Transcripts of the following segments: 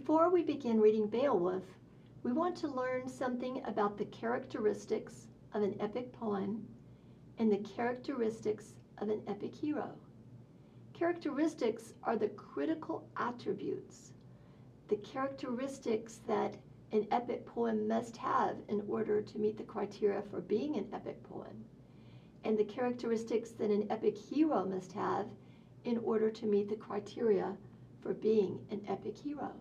Before we begin reading Beowulf, we want to learn something about the characteristics of an epic poem and the characteristics of an epic hero. Characteristics are the critical attributes, the characteristics that an epic poem must have in order to meet the criteria for being an epic poem, and the characteristics that an epic hero must have in order to meet the criteria for being an epic hero.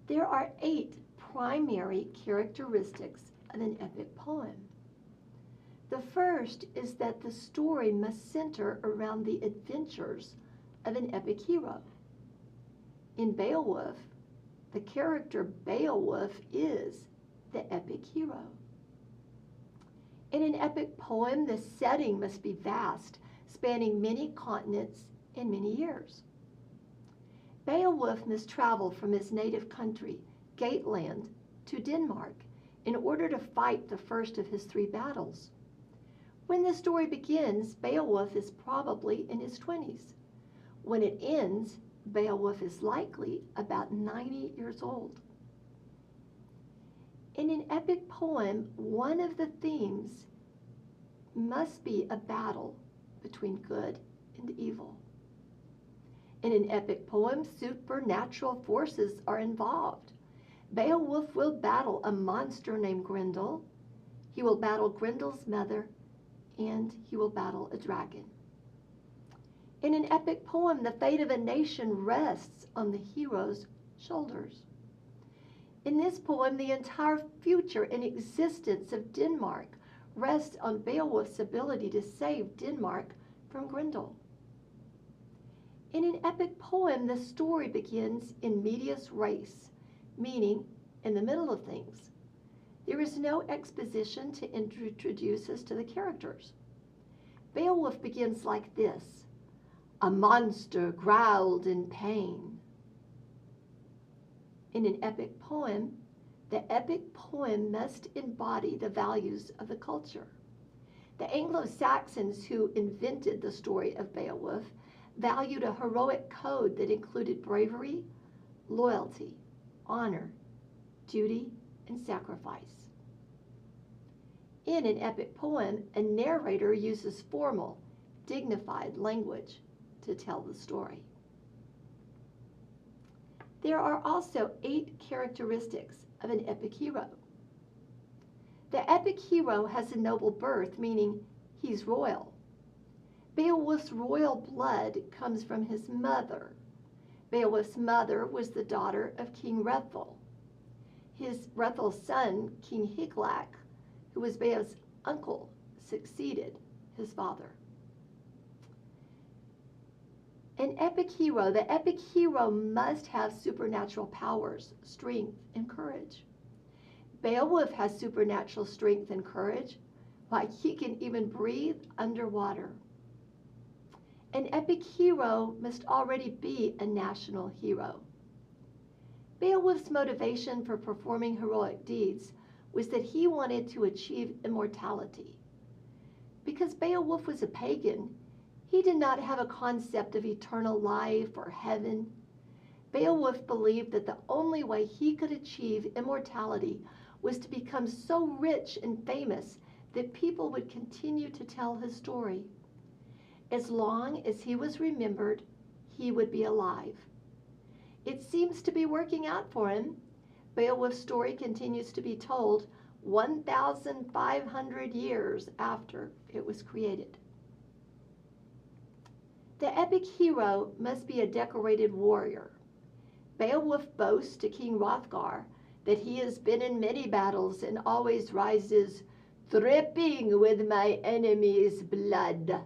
There are 8 primary characteristics of an epic poem. The first is that the story must center around the adventures of an epic hero. In Beowulf, the character Beowulf is the epic hero. In an epic poem, the setting must be vast, spanning many continents and many years. Beowulf must travel from his native country, Geatland, to Denmark in order to fight the first of his 3 battles. When the story begins, Beowulf is probably in his 20s. When it ends, Beowulf is likely about 90 years old. In an epic poem, one of the themes must be a battle between good and evil. In an epic poem, supernatural forces are involved. Beowulf will battle a monster named Grendel. He will battle Grendel's mother, and he will battle a dragon. In an epic poem, the fate of a nation rests on the hero's shoulders. In this poem, the entire future and existence of Denmark rests on Beowulf's ability to save Denmark from Grendel. In an epic poem, the story begins in medias res, meaning in the middle of things. There is no exposition to introduce us to the characters. Beowulf begins like this: "A monster growled in pain." In an epic poem, the epic poem must embody the values of the culture. The Anglo-Saxons who invented the story of Beowulf valued a heroic code that included bravery, loyalty, honor, duty, and sacrifice. In an epic poem, a narrator uses formal, dignified language to tell the story. There are also 8 characteristics of an epic hero. The epic hero has a noble birth, meaning he's royal. Beowulf's royal blood comes from his mother. Beowulf's mother was the daughter of King Hrethel. Hrethel's son, King Hygelac, who was Beowulf's uncle, succeeded his father. The epic hero must have supernatural powers, strength, and courage. Beowulf has supernatural strength and courage, like he can even breathe underwater. An epic hero must already be a national hero. Beowulf's motivation for performing heroic deeds was that he wanted to achieve immortality. Because Beowulf was a pagan, he did not have a concept of eternal life or heaven. Beowulf believed that the only way he could achieve immortality was to become so rich and famous that people would continue to tell his story. As long as he was remembered, he would be alive. It seems to be working out for him. Beowulf's story continues to be told 1,500 years after it was created. The epic hero must be a decorated warrior. Beowulf boasts to King Hrothgar that he has been in many battles and always rises, dripping with my enemy's blood.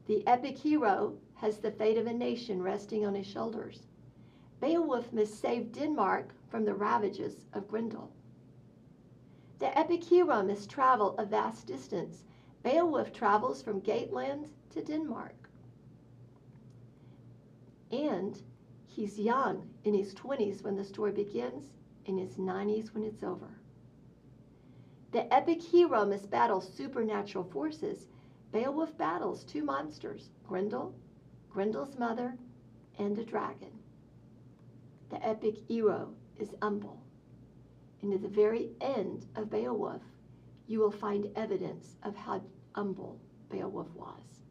The epic hero has the fate of a nation resting on his shoulders. Beowulf must save Denmark from the ravages of Grendel. The epic hero must travel a vast distance. Beowulf travels from Geatland to Denmark. And he's young, in his 20s when the story begins, in his 90s when it's over. The epic hero must battle supernatural forces. Beowulf battles 2 monsters, Grendel, Grendel's mother, and a dragon. The epic hero is humble. And at the very end of Beowulf, you will find evidence of how humble Beowulf was.